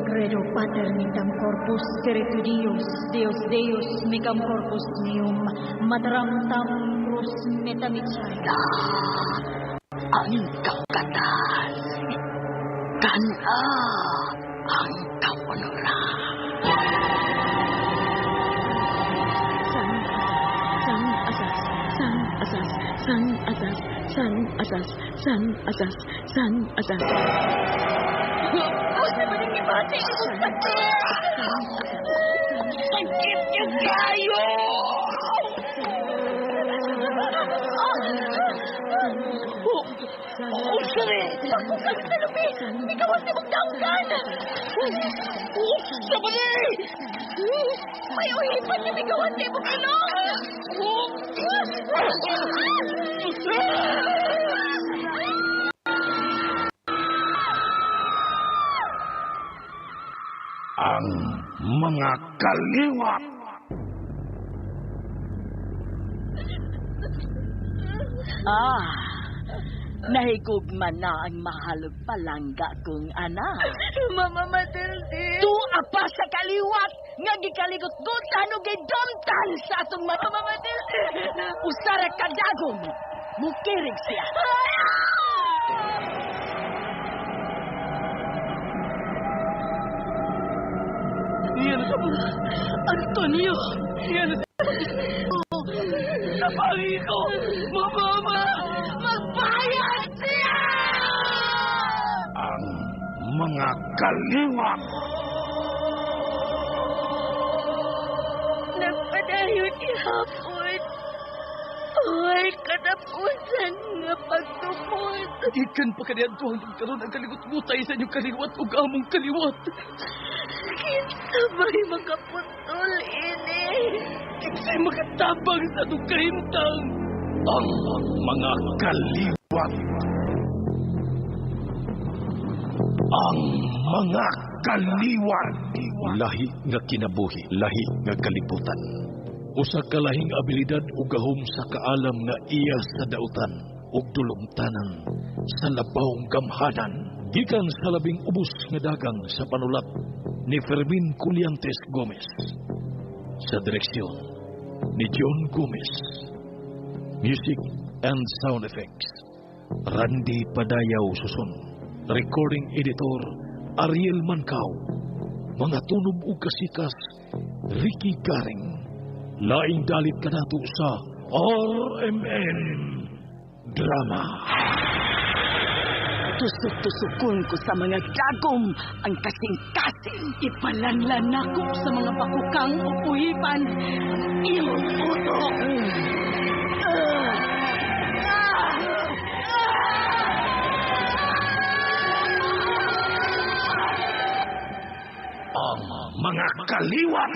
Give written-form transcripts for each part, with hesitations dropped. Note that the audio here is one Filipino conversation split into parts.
credo paternitam corpus spiritu Deus Deus mecam corpus meum materam tam crus metamitsai. Ang kaugatan, kana ang kapunura. San asas. Huwag naman ang ibati ko Sakit niyo kayo! Sari! Ikaw ang timagdanggan! Sabali! May uhipan na ikaw ang timagdanggan! Ang mga kaliwat. Nahigugman na ang mahalog palangga kong anak. Mama Matilde! Tuwa pa sa kaliwat nga gikaligot-gutan o gidamtan sa atong Mama Matilde! Usara kadagom, mukirig siya. Yan ka ba? Antonio! Yan ka ba? Napari ko! Mama! Magbayad siya! Ang mga kaliwat. Nagpadayon ihapon. Ay, katapusan nga pagtumod. Ikan pa kaniyan to ang nagkaroon ang kaligot-gutay sa inyong kaliwat o among kaliwat. Kinsa ba'y makaputol, ini? Kinsa'y makatabang sa itong kahintang. Ang mga kaliwat. Ang mga kaliwat. Lahi nga kinabuhi, lahi nga kalibutan. Usa ka lahing abilidad ug gahom sa kaalam nga iya sa dautan ug tulungtanan sa labawng gamhanan gikan sa labing ubos nga dagang sa panulat ni Fermin Culliantes Gomez sa direksyon ni John Gomez. Music and sound effects Randy Padayaw Suson. Recording editor Ariel Mancao. Mga tunog ug kasikas Ricky Garing. Laing dalit ka nato sa RMN Drama. Tusok-tusukon ko sa mga dagom ang kasing-kasing. Ipalanlan ako sa mga bakukang upuhipan. Iyong utok. Ang mga kaliwat.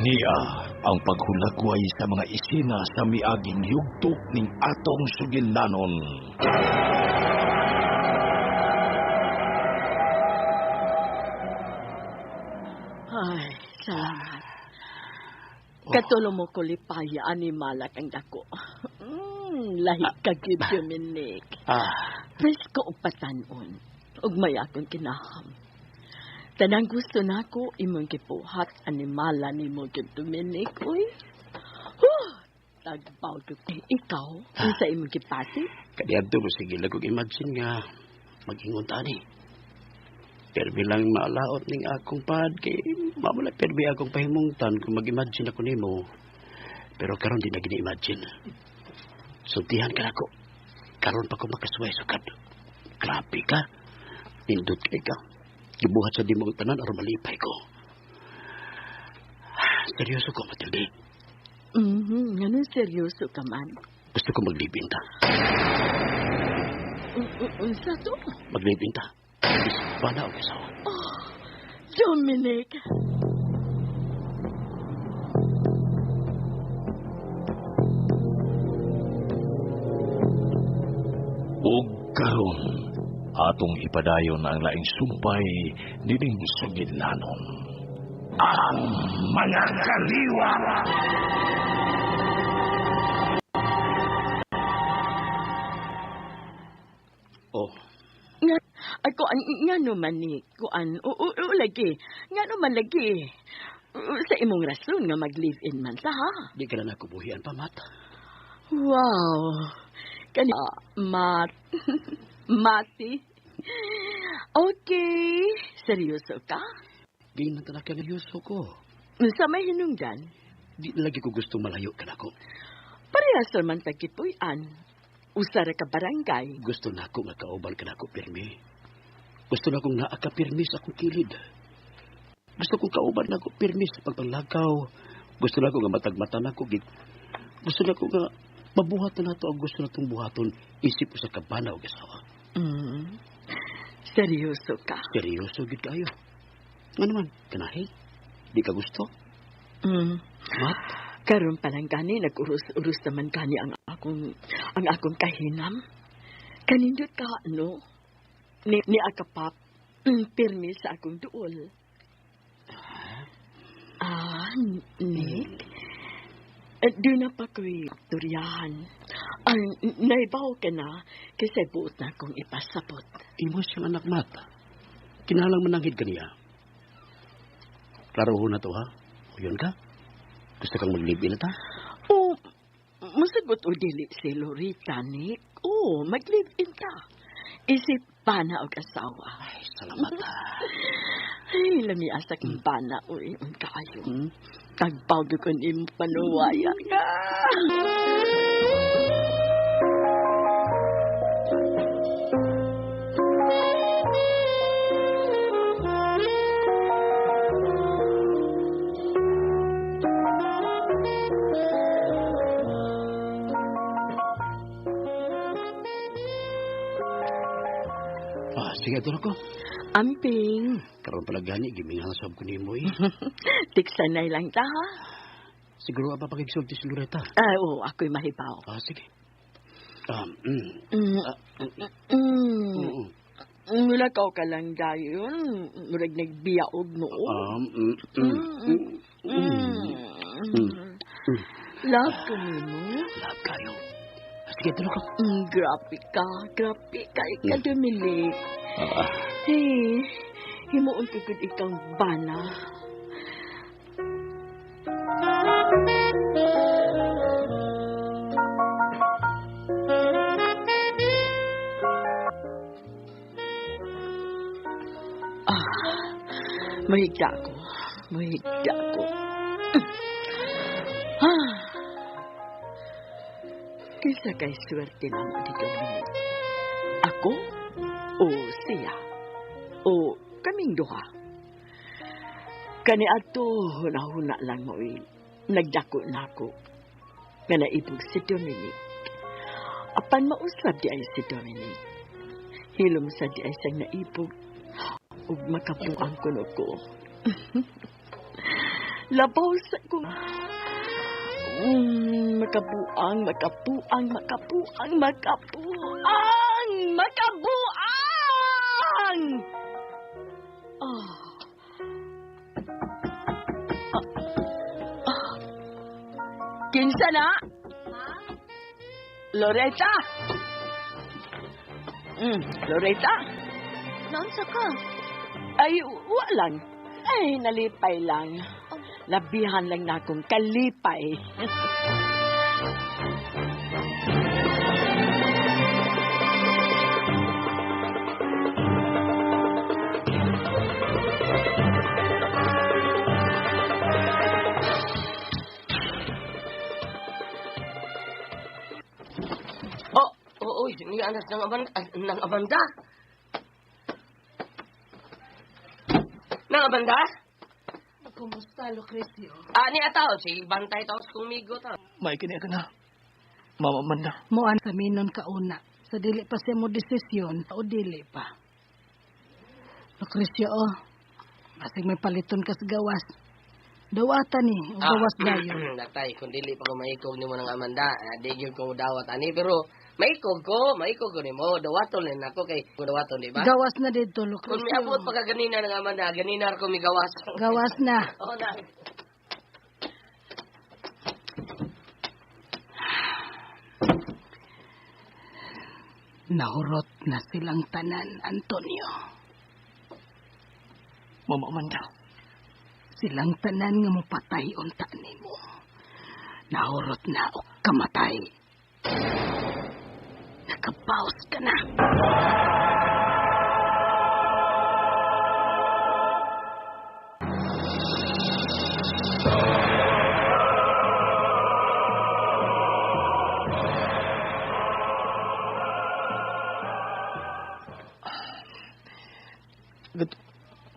Niya ang paghulagway sa mga isina sa miaging yugtok ning atong sugilanon. Ay, salamat. Katulong mo ko lipaya ani malak ang dako. Lahi ka gid Dominic. Presko og patanon. Ug may akong kinaham. Tanang gusto nako imong gipuhat animala nimo gid Dominic, uy. Tagbaw ko ikaw unsa imong gipati? Kadiadto mo sige lagog imagine nga magingon tani. Pero bilang maalaot ning akong pad kay mamala perbi akong pahimungtan kung mag-imagine ako nimo. Pero karon di na gini-imagine. Sultihan ka nako. Karon pa ko makasuway sukad. Grabe ka. Nindot kay ka. Gibuhat sa dimong tanan aron malipay ko. Seryoso ko, Matilde. Ganun seryoso ka man. Gusto ko maglibinta. Unsa to? Maglibinta. Bana o kasawa. Dominic! Ug karon atong ipadayon ang laing sumpay nining sugilanon. ang mga kaliwa. Oh, Nga, ako, nga naman ni, kuan, lagi, nga naman lagi. Sa imong rason nga mag-live-in man ta, ha? di ka na nakubuhian pa, Mat. Wow. Kani, Mati. Okay. Seryoso ka? Di man talaga neryoso ko. Sa may hinungdan, Di na lagi ko gusto malayo ka na ko. parehas naman tagkipuyan. Usara ka barangay. Gusto na ako nga kauban ka na ko, pirmi. Gusto na akong naakapirmi sa akong kilid. Gusto kong kauban na ako pirmi sa pagpanglakaw. Gusto na ako nga matagmata na ako. Gusto na ako nga mabuhatan na to ang gusto na itong buhaton. Isip ko sa kabana o gasawa. Seryoso ka? Seryoso, gid kayo. Nga naman, kanahi? Di ka gusto? Mat? Karon pa lang gani, nag-urus naman gani ang akong kahinam. Kanindot ka, no? Ni akapap, pirmi sa akong duol. Nick? Doon na pa ko'y turyahan. Naibaw ka na, kasi buot na akong ipasapot. Imo siyang anak, Mat. Kinalang mananghid ka niya. Klaro ho na to, ha? O yun ka? Gusto kang mag-live-in na ta? Oh, masagot o dili si Lorita, Nick. Oh, mag-live-in ka. Isip bana o asawa. Ay, salamat, ha? Ay, lami asak ng bana o iyon kayo. Tagbago ko ni panuwaya ka. Sige, doon ako. Amping. Karoon pala gani, gimingang sab ko ni mo, eh. Tiksanay lang ta, ha? Siguro apa pag-exulti si Loretta? Oo, ako'y mahibaw. Sige. Mulakaw ka lang dayon. Murag nagbiyaog no. Love ko mo. Love kayo. Sige, doon ako. Grabe ka. Ikaw dumilik. Hey, himuon ko gud ikang bana. Mahigda ko. Kaysa kay swerte lang dito minit. Ako? O siya? O kaming duha? Kani ato huna-huna lang mo nagdako na ako. Nga naibog si Dominic. Apan mausab di ay si Dominic. Hilom sa di ay siyang naibog. Ug makabuang kuno ko. Labaw sa ko. Makabuang. Kinsa na? Loretta? Loretta? Naunsa ka? Ay, walang. Ay, nalipay lang. Labihan lang na akong kalipay. Ni anak ng Amanda. Nang Amanda? Kumusta, Lucrecio? Ni ataw, si Bantay taos kumigo ta. May kini ka na. Mama man na. Muan sa minon kauna. Sa dili pa siya mo desisyon, o dili pa. Lucrecio, masig may paliton ka sa gawas. Dawata ni, gawas dayon. Datay, kung dili pa ko maikog ni mo ng Amanda, di gyud ko dawat ani, pero Maikog ko ni mo. Dawaton din ako kay dawaton, di ba? Gawas na dito, Kung Lucrecio. may abot pagka ganina nga man na, ganina ko may gawas. Gawas na. Oo na. Nahurot na silang tanan, Antonio. Mama Amanda. Silang tanan nga mapatay unta nimo. Nahurot na o kamatay. Nakapaus ka na.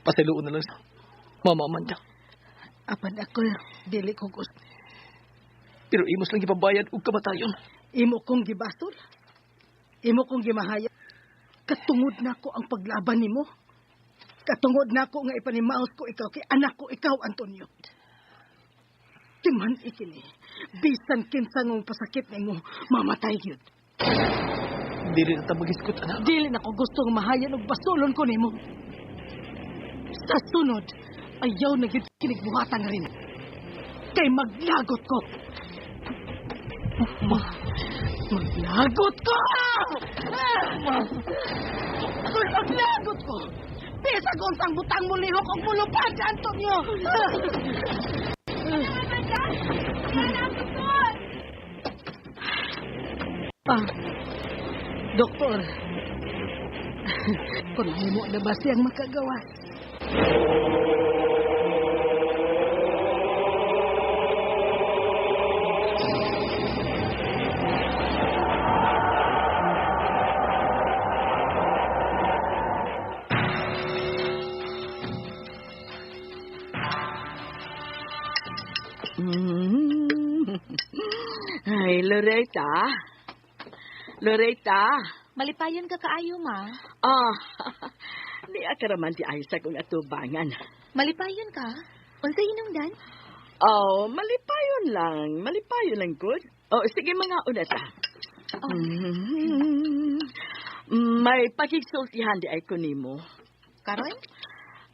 Pasiluon na lang sa Mama Amanda. Apan ako, dili ko gusto. Pero imos lang ipabayad og kamatayon. Imo kong gibasol. Imo kong gimahayag. Katungod na ko ang paglaban nimo. Katungod na ko nga ipanimaos ko ikaw kay anak ko ikaw, Antonio. Timan ikini. Bisan kinsa ngong pasakit nimo, mamatay gyud. Dili na ta magiskot, anak. Dili na ko gustong mahayan og basulon ko nimo. Sa sunod, ayaw na gyud kinigbuhatan rin. Kay maglagot ko. Maglagot ko! Maglagot ko! Bisa kung sang butang mo lihok o mulupad, Antonio! Doktor. Kung mo na ba siyang makagawas? Ay, Loretta. Loretta. Malipayon ka kaayo, ma. Di akaraman di ay sa kong atubangan. Malipayon ka? Unsa hinungdan? Malipayon lang. Malipayon lang, good. Sige mga una ta. May pakigsultihan di ay ko nimo. Karon?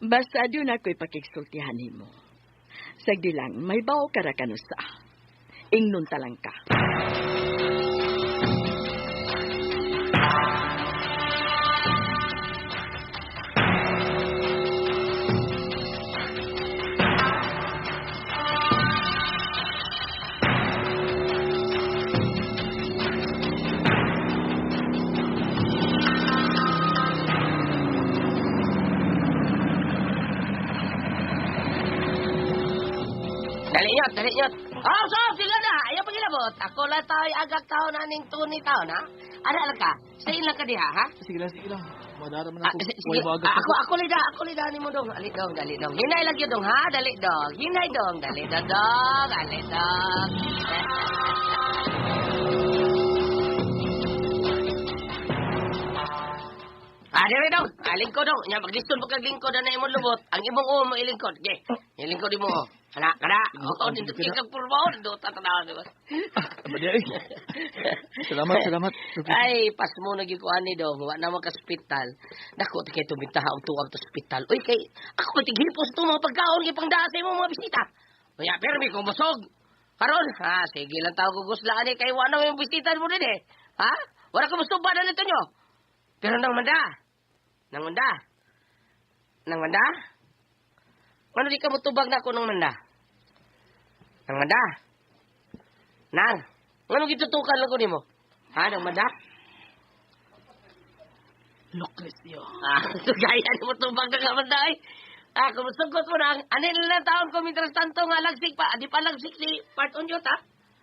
Basta doon ako'y pakigsultihan nimo. Sagdi lang, may bawo ka ra kanusa. Ingnon talang ka. Dali nyot. So, sila na. Ayaw pagilabot. Ako lang tayo agak tao na ning tuni tao na. Ano lang ka? Stay lang ka diha, ha? Sige lang. Madara man ako. Sige. Ako lida ni mo dong. Dali dong. Hinay lang yun dong, ha? Dali dong. Hinay dong. Dali dong. Dali dong. Lingkod dong. Nya magdiston pag lingkod na imong lubot. Ang imong mo ilingkod. Ge. Ilingkod mo. Kada. Dito kikag purbaw. Dito tatanaw. Abadi ay. Salamat. Ay, pas mo nagikuan ni dong. Wa na maka-hospital. Dako kay tumintaha og tuwang to hospital. Uy, kay ako tighipos to mga pagkaon kay pangdasa mo mga bisita. Uya, permi ko busog. Karon, sige lang tao ko guslaan ni kay wa na yung bisita mo din eh. Ha? Wala ko gusto ba na nito nyo? Pero nang manda. Ano di ka mo tubag na ako nang manda? Nang manda? Ano gitutukan lang ko ni mo? Ha, nang manda? Lucrecio. Gaya ni mo tubag na ka manda ay. Kung sugot mo na, anin na taon ko mitras tanto nga lagsik pa. Di pa lagsik si part on yun, ha?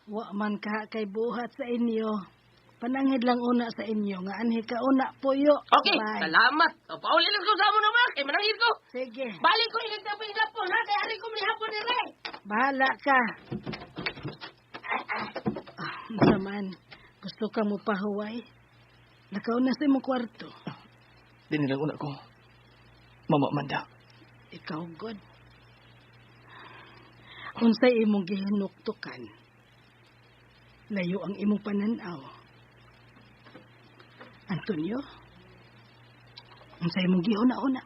Wa man ka kay buhat sa inyo. Panangid lang una sa inyo nga anhi ka una puyo. Okay, Bye. salamat. Paulin ko sa mo naman, kay manangid ko. Sige. Balik ko yung nagtabing lapon, ha? Kaya ari ko manihapon ni Ray. Bahala ka. Saman, gusto ka mo pahuway? Nakauna sa imong kwarto. Dini lang una ko. Mama Amanda. Ikaw, God. Unsay imong gihinuktukan, layo ang imong pananaw. Antonio, unsay mong gihuna-una?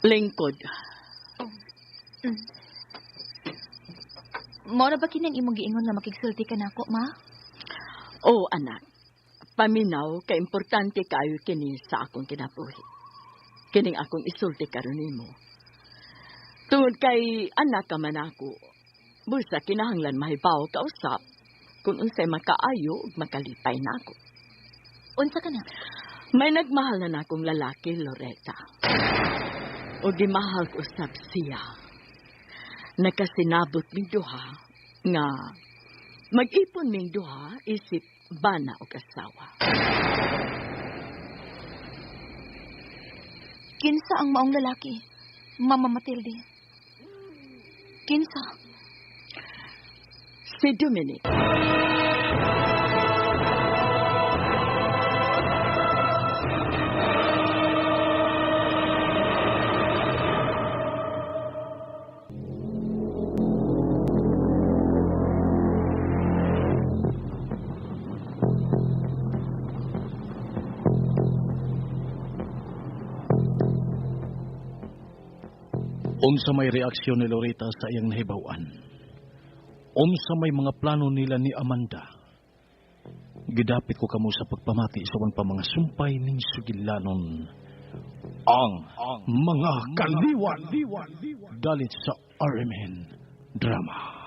Lingkod. Mao na ba kinang imong giingon nga makigsulti ka nako, ma? Oo, anak. Paminaw, ka-importante kayo kini sa akong kinabuhi. Kining akong isulti karon nimo. Tungod kay anak ka man ako, busa kinahanglan mahibaw ka usap kung unsay makaayo ug makalipay na ako. Unsa ka na? May nagmahal na akong lalaki, Loretta. O gimahal ko usab siya. Nakasinabot ming duha nga mag-ipon ming duha isip bana o kasawa. Kinsa ang maong lalaki, Mama Matilde? Kinsa? Si Dominic. Unsa may reaksyon ni Loretta sa iyang nahibawan? Unsa may mga plano nila ni Amanda? Gidapit ko kamo sa pagpamati sa pa mga sumpay ning sugilanon. Ang mga kaliwan dalit sa RMN Drama.